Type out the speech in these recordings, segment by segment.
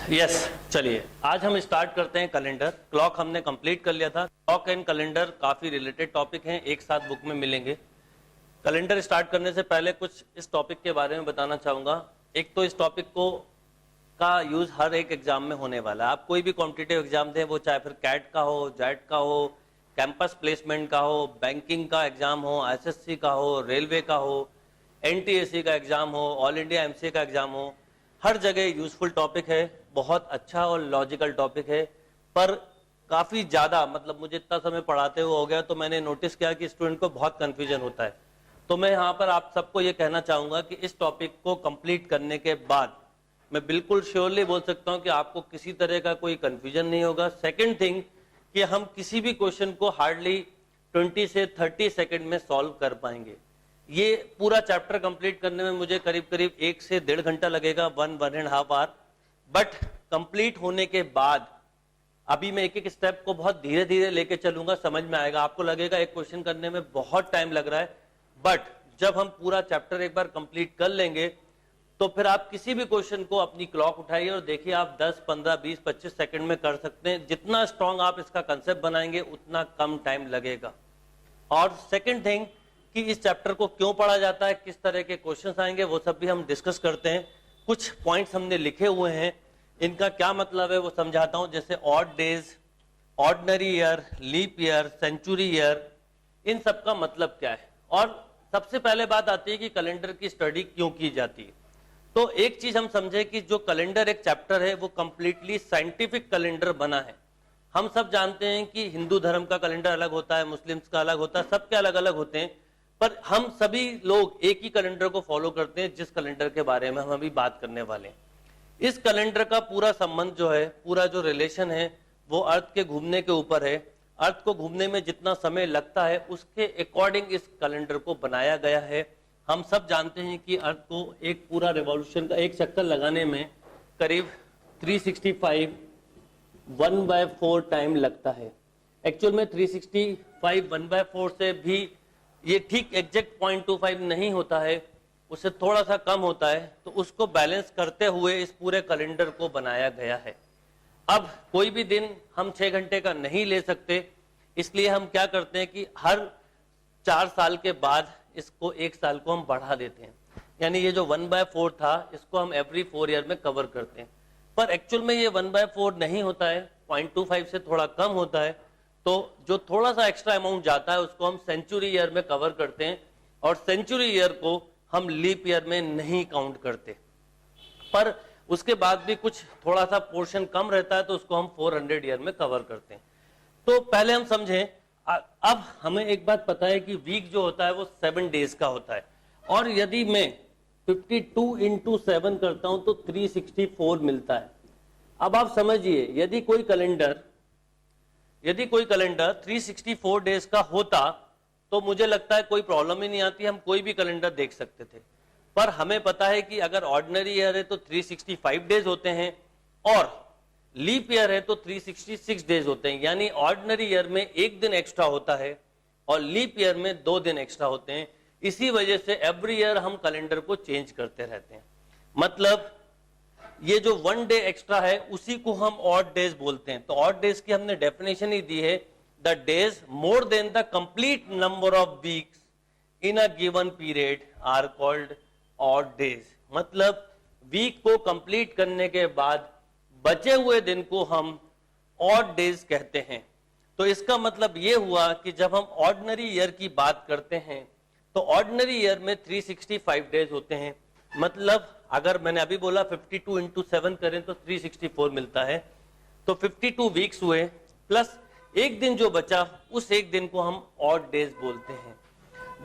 Yes चलिए आज हम स्टार्ट करते हैं कैलेंडर। क्लॉक हमने कंप्लीट कर लिया था। क्लॉक एंड कैलेंडर काफी रिलेटेड टॉपिक हैं, एक साथ बुक में मिलेंगे। कैलेंडर स्टार्ट करने से पहले कुछ इस टॉपिक के बारे में बताना चाहूंगा। एक तो इस टॉपिक को का यूज हर एक एग्जाम में होने वाला है। आप कोई भी कॉम्पिटिटिव एग्जाम दें, वो चाहे फिर कैट का हो, जैट का हो, कैंपस प्लेसमेंट का हो, बैंकिंग का एग्जाम हो, एसएससी का हो, रेलवे का हो, एनटीएससी का एग्जाम हो, ऑल इंडिया एमसीए का एग्जाम हो, हर जगह यूजफुल टॉपिक है। बहुत अच्छा और लॉजिकल टॉपिक है, पर काफी ज्यादा मतलब मुझे इतना समय पढ़ाते हुए हो गया तो मैंने नोटिस किया कि स्टूडेंट को बहुत कंफ्यूजन होता है। तो मैं यहाँ पर आप सबको ये कहना चाहूंगा कि इस टॉपिक को कंप्लीट करने के बाद मैं बिल्कुल श्योरली बोल सकता हूँ कि आपको किसी तरह का कोई कंफ्यूजन नहीं होगा। सेकेंड थिंग कि हम किसी भी क्वेश्चन को हार्डली 20 से 30 सेकेंड में सॉल्व कर पाएंगे। ये पूरा चैप्टर कंप्लीट करने में मुझे करीब करीब 1 से 1.5 घंटा लगेगा, 1.5 आवर। बट कंप्लीट होने के बाद अभी मैं एक एक स्टेप को बहुत धीरे धीरे लेके चलूंगा, समझ में आएगा। आपको लगेगा एक क्वेश्चन करने में बहुत टाइम लग रहा है, बट जब हम पूरा चैप्टर एक बार कंप्लीट कर लेंगे तो फिर आप किसी भी क्वेश्चन को अपनी क्लॉक उठाइए और देखिए आप 10, 15, 20, 25 सेकंड में कर सकते हैं। जितना स्ट्रांग आप इसका कंसेप्ट बनाएंगे उतना कम टाइम लगेगा। और सेकेंड थिंग कि इस चैप्टर को क्यों पढ़ा जाता है, किस तरह के क्वेश्चंस आएंगे, वो सब भी हम डिस्कस करते हैं। कुछ पॉइंट्स हमने लिखे हुए हैं, इनका क्या मतलब है वो समझाता हूं। जैसे odd days, ordinary year, leap year, century year, इन सब का मतलब क्या है। और सबसे पहले बात आती है कि कैलेंडर की स्टडी क्यों की जाती है। तो एक चीज हम समझे कि जो कैलेंडर एक चैप्टर है वो कंप्लीटली साइंटिफिक कैलेंडर बना है। हम सब जानते हैं कि हिंदू धर्म का कैलेंडर अलग होता है, मुस्लिम्स का अलग होता है, सबके अलग अलग होते हैं, पर हम सभी लोग एक ही कैलेंडर को फॉलो करते हैं, जिस कैलेंडर के बारे में हम अभी बात करने वाले हैं। इस कैलेंडर का पूरा संबंध जो है, पूरा जो रिलेशन है, वो अर्थ के घूमने के ऊपर है। अर्थ को घूमने में जितना समय लगता है उसके अकॉर्डिंग इस कैलेंडर को बनाया गया है। हम सब जानते हैं कि अर्थ को एक पूरा रिवॉल्यूशन का एक चक्कर लगाने में करीब 365 1/4 टाइम लगता है। एक्चुअल में 365 1/4 से भी ये ठीक एग्जैक्ट 0.25 नहीं होता है, उससे थोड़ा सा कम होता है। तो उसको बैलेंस करते हुए इस पूरे कैलेंडर को बनाया गया है। अब कोई भी दिन हम 6 घंटे का नहीं ले सकते, इसलिए हम क्या करते हैं कि हर 4 साल के बाद इसको 1 साल को हम बढ़ा देते हैं। यानी ये जो 1/4 था इसको हम एवरी 4 ईयर में कवर करते हैं। पर एक्चुअल में ये 1/4 नहीं होता है, 0.25 से थोड़ा कम होता है। तो जो थोड़ा सा एक्स्ट्रा अमाउंट जाता है उसको हम सेंचुरी ईयर में कवर करते हैं, और सेंचुरी ईयर को हम लीप ईयर में नहीं काउंट करते। पर उसके बाद भी कुछ थोड़ा सा पोर्शन कम रहता है तो उसको हम 400 ईयर में कवर करते हैं। तो पहले हम समझें, अब हमें एक बात पता है कि वीक जो होता है वो 7 डेज का होता है, और यदि मैं 52 × 7 करता हूं तो 364 मिलता है। अब आप समझिए, यदि कोई कैलेंडर 364 डेज का होता तो मुझे लगता है कोई प्रॉब्लम ही नहीं आती, हम कोई भी कैलेंडर देख सकते थे। पर हमें पता है कि अगर ऑर्डिनरी ईयर है तो 365 डेज होते हैं, और लीप ईयर है तो 366 डेज होते हैं। यानी ऑर्डिनरी ईयर में 1 दिन एक्स्ट्रा होता है और लीप ईयर में 2 दिन एक्स्ट्रा होते हैं। इसी वजह से एवरी ईयर हम कैलेंडर को चेंज करते रहते हैं। मतलब ये जो 1 डे एक्स्ट्रा है उसी को हम ऑड डेज बोलते हैं। तो ऑड डेज की हमने डेफिनेशन ही दी है, the days more than the complete number of weeks in a given period are called odd days. मतलब वीक को कंप्लीट करने के बाद बचे हुए दिन को हम ऑड डेज कहते हैं। तो इसका मतलब ये हुआ कि जब हम ऑर्डिनरी ईयर की बात करते हैं तो ऑर्डिनरी ईयर में 365 डेज होते हैं। मतलब अगर मैंने अभी बोला 52 × 7 करें तो 364 मिलता है, तो 52 वीक्स हुए, प्लस एक दिन जो बचा उस एक दिन को हम ऑड डेज बोलते हैं।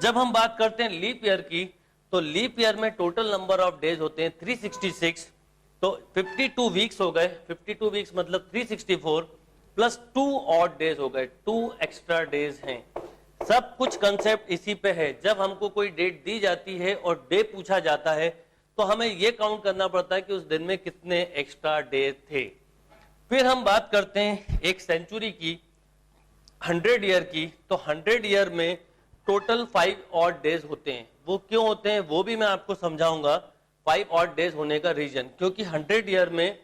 जब हम बात करते हैं लीप ईयर की, तो लीप ईयर में टोटल नंबर ऑफ डेज होते हैं 366। तो 52 वीक्स हो गए, 52 वीक्स मतलब 364 प्लस 2 ऑड डेज हो गए, 2 एक्स्ट्रा डेज हैं। सब कुछ कंसेप्ट इसी पे है। जब हमको कोई डेट दी जाती है और डे पूछा जाता है तो हमें यह काउंट करना पड़ता है कि उस दिन में कितने एक्स्ट्रा डे थे। फिर हम बात करते हैं एक सेंचुरी की, 100 ईयर की। तो 100 ईयर में टोटल 5 ऑड डेज होते हैं। वो क्यों होते हैं वो भी मैं आपको समझाऊंगा। 5 ऑड डेज होने का रीजन, क्योंकि 100 ईयर में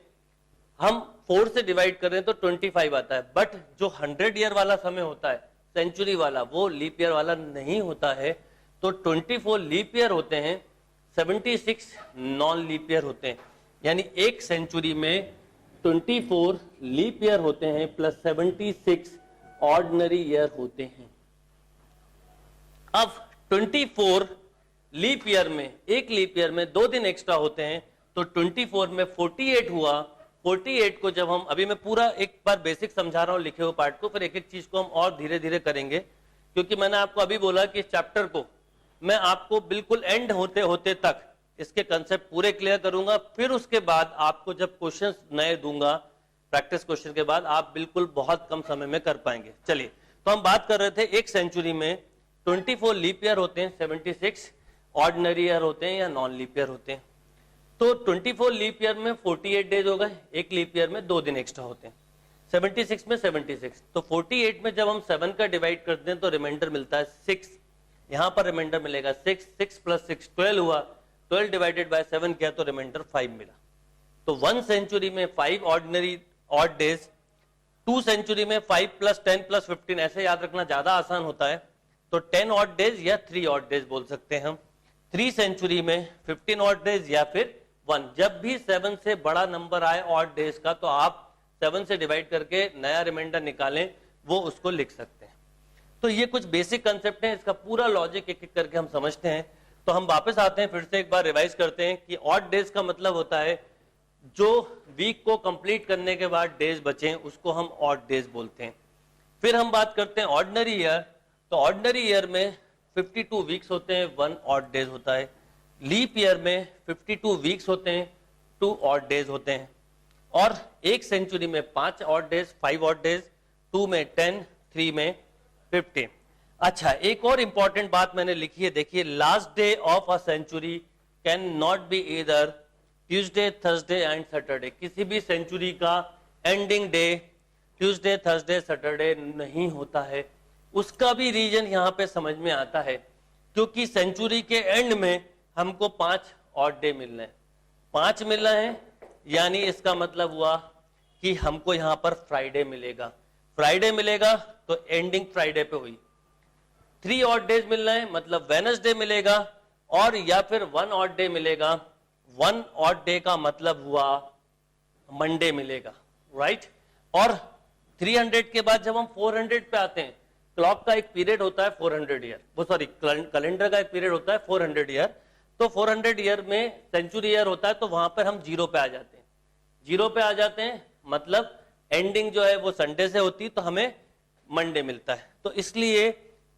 हम 4 से डिवाइड कर रहे हैं तो 25 आता है, बट जो 100 ईयर वाला समय होता है, सेंचुरी वाला, वो लीप ईयर वाला नहीं होता है। तो 24 लीप ईयर होते हैं, 76 नॉन लीप ईयर होते हैं। यानी एक सेंचुरी में 24 लीप ईयर होते हैं प्लस 76 ऑर्डिनरी ईयर होते हैं। अब 24 लीप ईयर में, एक लीप ईयर में 2 दिन एक्स्ट्रा होते हैं, तो 24 में 48 हुआ। 48 को जब हम, अभी मैं पूरा एक बार बेसिक समझा रहा हूं लिखे हुए पार्ट को, फिर एक एक चीज को हम और धीरे धीरे करेंगे, क्योंकि मैंने आपको अभी बोला कि इस चैप्टर को मैं आपको बिल्कुल एंड होते होते तक इसके कंसेप्ट पूरे क्लियर करूंगा। फिर उसके बाद आपको जब क्वेश्चंस नए दूंगा प्रैक्टिस क्वेश्चन के बाद, आप बिल्कुल बहुत कम समय में कर पाएंगे। चलिए, तो हम बात कर रहे थे एक सेंचुरी में 24 लीप ईयर होते हैं, 76 ऑर्डिनरी ईयर होते हैं या नॉन लीप ईयर होते हैं। तो 24 लीप ईयर में 48 डेज हो गए, एक लीप ईयर में 2 दिन एक्स्ट्रा होते हैं। 76 में 76, तो 48 में जब हम 7 का डिवाइड करते हैं तो रिमाइंडर मिलता है 6। यहां पर रिमाइंडर मिलेगा 6, 6 प्लस 6 12 हुआ, 12 डिवाइडेड बाय 7 किया तो रिमाइंडर 5 मिला। तो 1 सेंचुरी में 5 ऑर्डिनरी ऑड डेज, 2 सेंचुरी में 5 प्लस 10 प्लस 15, ऐसे याद रखना ज्यादा आसान होता है, तो 10 ऑड डेज या 3 ऑड डेज बोल सकते हैं हम। 3 सेंचुरी में 15 ऑड डेज या फिर 1। जब भी 7 से बड़ा नंबर आए ऑड डेज का, तो आप 7 से डिवाइड करके नया रिमाइंडर निकालें, वो उसको लिख सकते हैं। तो ये कुछ बेसिक कंसेप्ट है, इसका पूरा लॉजिक एक एक करके हम समझते हैं। तो हम वापस आते हैं, फिर से एक बार रिवाइज करते हैं कि ऑड डेज का मतलब होता है जो वीक को कंप्लीट करने के बाद डेज बचे उसको हम ऑड डेज बोलते हैं। फिर हम बात करते हैं ऑर्डिनरी ईयर। तो ऑर्डिनरी ईयर में 52 वीक्स होते हैं, 1 ऑड डेज होता है। लीप ईयर में 52 वीक्स होते हैं, 2 ऑड डेज होते हैं। और एक सेंचुरी में 5 ऑड डेज, 5 ऑड डेज, 2 में 10, 3 में 15। अच्छा, एक और इंपॉर्टेंट बात मैंने लिखी है, देखिए, last day of a century can not be either Tuesday, Thursday and Saturday. किसी भी सेंचुरी का ending day Tuesday, Thursday, Saturday नहीं होता है। उसका भी रीजन यहां पे समझ में आता है, क्योंकि सेंचुरी के एंड में हमको 5 ऑड डे मिल रहे हैं, 5 मिल रहे हैं, यानी इसका मतलब हुआ कि हमको यहां पर फ्राइडे मिलेगा। फ्राइडे मिलेगा तो एंडिंग फ्राइडे पे हुई। 3 ऑड डेज मिल रहे हैं, मतलब वेडनेसडे मिलेगा, और या फिर 1 ऑड डे मिलेगा। 1 ऑड डे का मतलब हुआ मंडे मिलेगा, राइट। और 300 के बाद जब हम 400 पे आते हैं, क्लॉक का एक पीरियड होता है 400 ईयर, वो सॉरी कैलेंडर का एक पीरियड होता है 400 ईयर। तो 400 ईयर में सेंचुरी ईयर होता है, तो वहां पर हम 0 पे आ जाते हैं। 0 पे आ जाते हैं मतलब एंडिंग जो है वो संडे से होती, तो हमें मंडे मिलता है। तो इसलिए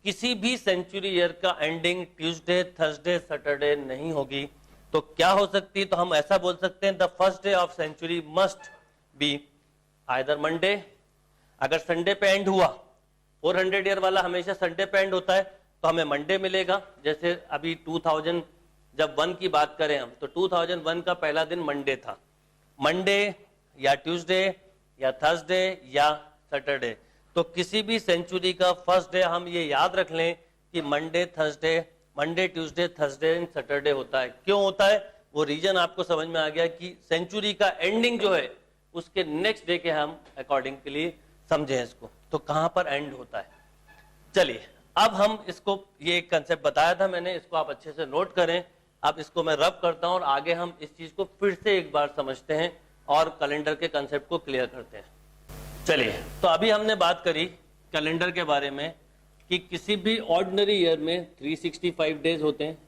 किसी भी सेंचुरी ईयर का एंडिंग ट्यूसडे, थर्सडे, सैटरडे नहीं होगी। तो क्या हो सकती है, तो हम ऐसा बोल सकते हैं, the first day of century must be either Monday. अगर संडे पे एंड हुआ, 400 ईयर वाला हमेशा संडे पे एंड होता है, तो हमें मंडे मिलेगा। जैसे अभी 2000 जब 1 की बात करें हम, तो 2001 का पहला दिन मंडे था। मंडे या ट्यूसडे या थर्सडे या सैटरडे, तो किसी भी सेंचुरी का फर्स्ट डे हम ये याद रख लें कि Monday, Thursday, Monday, Tuesday, Thursday and Saturday होता है। क्यों होता है, वो रीजन आपको समझ में आ गया कि सेंचुरी का एंडिंग जो है उसके नेक्स्ट डे के हम अकॉर्डिंग के लिए समझें इसको, तो कहां पर एंड होता है। चलिए, अब हम इसको, ये एक कंसेप्ट बताया था मैंने, इसको आप अच्छे से नोट करें। अब इसको मैं रब करता हूं और आगे हम इस चीज को फिर से एक बार समझते हैं और कैलेंडर के कंसेप्ट को क्लियर करते हैं। चलिए, तो अभी हमने बात करी कैलेंडर के बारे में कि किसी भी ऑर्डिनरी ईयर में 365 डेज होते हैं,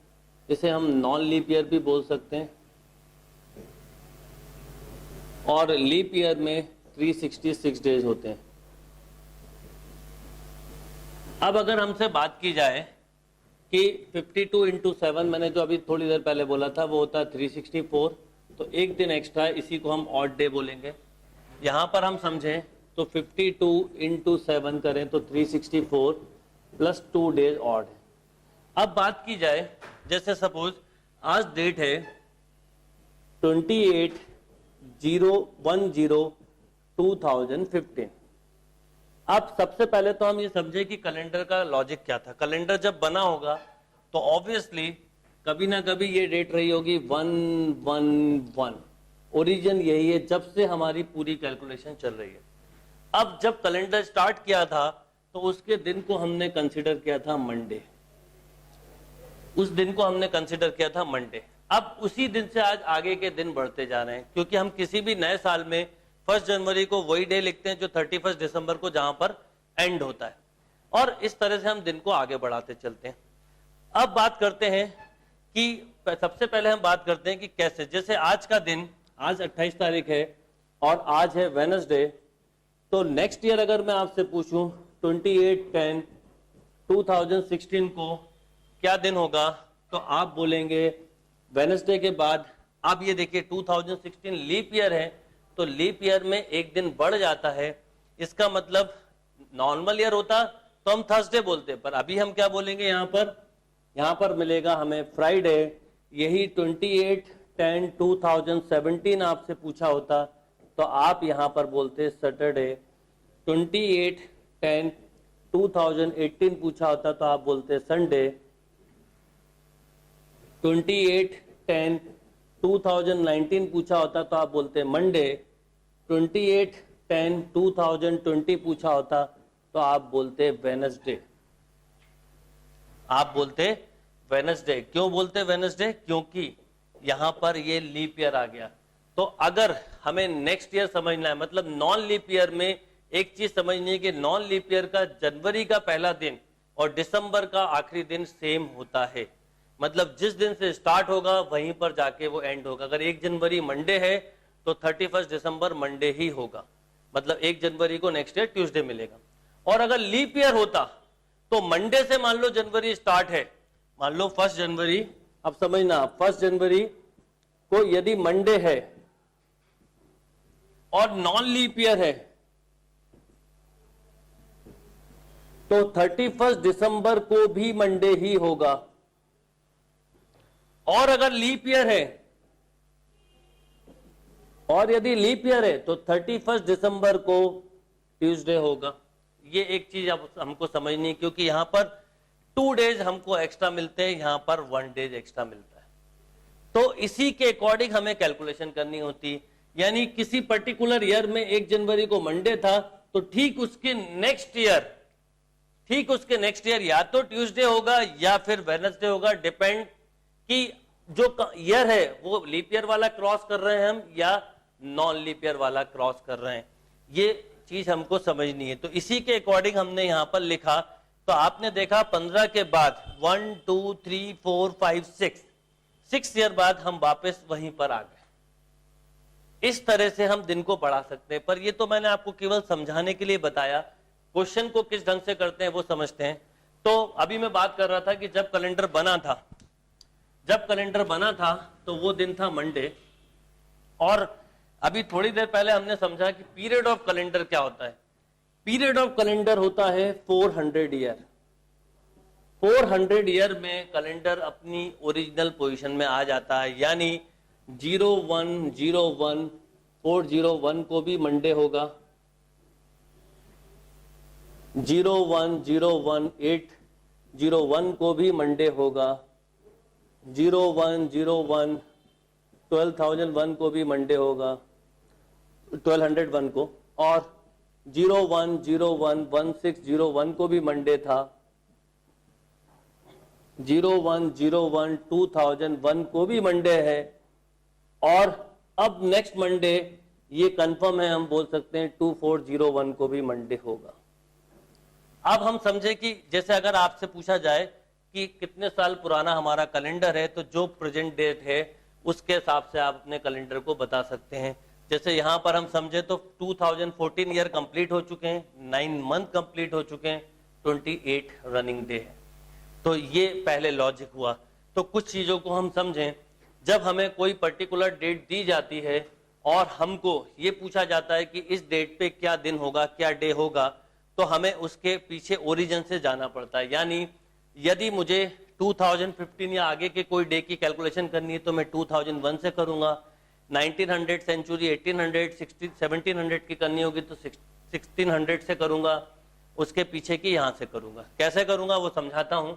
जिसे हम नॉन लीप ईयर भी बोल सकते हैं, और लीप ईयर में 366 डेज होते हैं। अब अगर हमसे बात की जाए कि 52 इंटू 7, मैंने जो अभी थोड़ी देर पहले बोला था वो होता है 364, तो एक दिन एक्स्ट्रा, इसी को हम ऑड डे बोलेंगे। यहां पर हम समझें तो 52 इंटू 7 करें तो 364 प्लस 2 डेज ऑड है। अब बात की जाए, जैसे सपोज आज डेट है 28/0/10/2015। अब सबसे पहले तो हम ये समझे कि कैलेंडर का लॉजिक क्या था। कैलेंडर जब बना होगा तो ऑब्वियसली कभी ना कभी ये डेट रही होगी 111, ओरिजिन यही है जब से हमारी पूरी कैलकुलेशन चल रही है। अब जब कैलेंडर स्टार्ट किया था तो उसके दिन को हमने कंसीडर किया था मंडे, उस दिन को हमने कंसीडर किया था मंडे। अब उसी दिन से आज आगे के दिन बढ़ते जा रहे हैं, क्योंकि हम किसी भी नए साल में 1 जनवरी को वही डे लिखते हैं जो 31 दिसंबर को जहां पर एंड होता है, और इस तरह से हम दिन को आगे बढ़ाते चलते हैं। अब बात करते हैं कि सबसे पहले हम बात करते हैं कि कैसे, जैसे आज का दिन, आज 28 तारीख है और आज है वेडनेसडे, तो नेक्स्ट ईयर अगर मैं आपसे पूछूं 28/10/2016 को क्या दिन होगा, तो आप बोलेंगे वेडनेसडे के बाद। आप ये देखिए 2016 लीप ईयर है, तो लीप ईयर में एक दिन बढ़ जाता है। इसका मतलब नॉर्मल ईयर होता तो हम थर्सडे बोलते, पर अभी हम क्या बोलेंगे, यहाँ पर मिलेगा हमें फ्राइडे। यही 28/10/2017 आपसे पूछा होता तो आप यहाँ पर बोलते सैटरडे। 28/10/2018 पूछा होता तो आप बोलते संडे। 28/10/2019 पूछा होता तो आप बोलते मंडे। 28/10/2020 पूछा होता तो आप बोलते वेडनेसडे। आप बोलते वेडनेसडे। क्यों बोलते वेडनेसडे? क्योंकि यहां पर ये लीप ईयर आ गया। तो अगर हमें नेक्स्ट ईयर समझना है, मतलब नॉन लीप ईयर में एक चीज समझनी है कि नॉन लीप ईयर का जनवरी का पहला दिन और दिसंबर का आखिरी दिन सेम होता है। मतलब जिस दिन से स्टार्ट होगा वहीं पर जाके वो एंड होगा। अगर 1 जनवरी मंडे है तो 31 दिसंबर मंडे ही होगा, मतलब 1 जनवरी को नेक्स्ट ईयर ट्यूसडे मिलेगा। और अगर लीप ईयर होता तो मंडे से मान लो जनवरी स्टार्ट है, मान लो 1 जनवरी, अब समझना 1 जनवरी को यदि मंडे है और नॉन लीप ईयर है तो 31 दिसंबर को भी मंडे ही होगा। और अगर लीप ईयर है, और यदि लीप ईयर है तो 31 दिसंबर को ट्यूसडे होगा। ये एक चीज अब हमको समझनी है, क्योंकि यहां पर 2 डेज हमको एक्स्ट्रा मिलते हैं, यहां पर 1 डेज एक्स्ट्रा मिलता है। तो इसी के अकॉर्डिंग हमें कैलकुलेशन करनी होती। यानी किसी पर्टिकुलर ईयर में 1 जनवरी को मंडे था तो ठीक उसके नेक्स्ट ईयर या तो ट्यूसडे होगा या फिर वेडनेसडे होगा, डिपेंड कि जो ईयर है वो लीप ईयर वाला क्रॉस कर रहे हैं हम या नॉन लीप ईयर वाला क्रॉस कर रहे हैं। ये चीज हमको समझनी है। तो इसी के अकॉर्डिंग हमने यहां पर लिखा। तो आपने देखा 15 के बाद 1 2 3 4 5 6 ईयर बाद हम वापस वहीं पर आ गए। इस तरह से हम दिन को बढ़ा सकते हैं, पर ये तो मैंने आपको केवल समझाने के लिए बताया। क्वेश्चन को किस ढंग से करते हैं वो समझते हैं। तो अभी मैं बात कर रहा था कि जब कैलेंडर बना था तो वो दिन था मंडे। और अभी थोड़ी देर पहले हमने समझा कि पीरियड ऑफ कैलेंडर क्या होता है। पीरियड ऑफ कैलेंडर होता है 400 ईयर। 400 ईयर में कैलेंडर अपनी ओरिजिनल पोजीशन में आ जाता है। यानी 01/01/401 को भी मंडे होगा, 01/01/801 को भी मंडे होगा, 01/01/12001 को भी मंडे होगा, 1201 को, और 01/01/1601 को भी मंडे था, 01/01/2001 को भी मंडे है। और अब नेक्स्ट मंडे ये कंफर्म है, हम बोल सकते हैं 2401 को भी मंडे होगा। अब हम समझे कि जैसे अगर आपसे पूछा जाए कि कितने साल पुराना हमारा कैलेंडर है, तो जो प्रेजेंट डेट है उसके हिसाब से आप अपने कैलेंडर को बता सकते हैं। जैसे यहां पर हम समझे तो 2014 ईयर कंप्लीट हो चुके हैं, 9 मंथ कंप्लीट हो चुके हैं, 28 रनिंग डे है। तो ये पहले लॉजिक हुआ। तो कुछ चीजों को हम समझें। जब हमें कोई पर्टिकुलर डेट दी जाती है और हमको ये पूछा जाता है कि इस डेट पे क्या दिन होगा, क्या डे होगा, तो हमें उसके पीछे ओरिजिन से जाना पड़ता है। यानी यदि मुझे 2015 या आगे के कोई डे की कैलकुलेशन करनी है तो मैं 2001 से करूंगा। 1900 सेंचुरी, 1800, 1700 की करनी होगी तो 1600 से करूंगा। उसके पीछे की यहां से करूंगा। कैसे करूंगा वो समझाता हूं।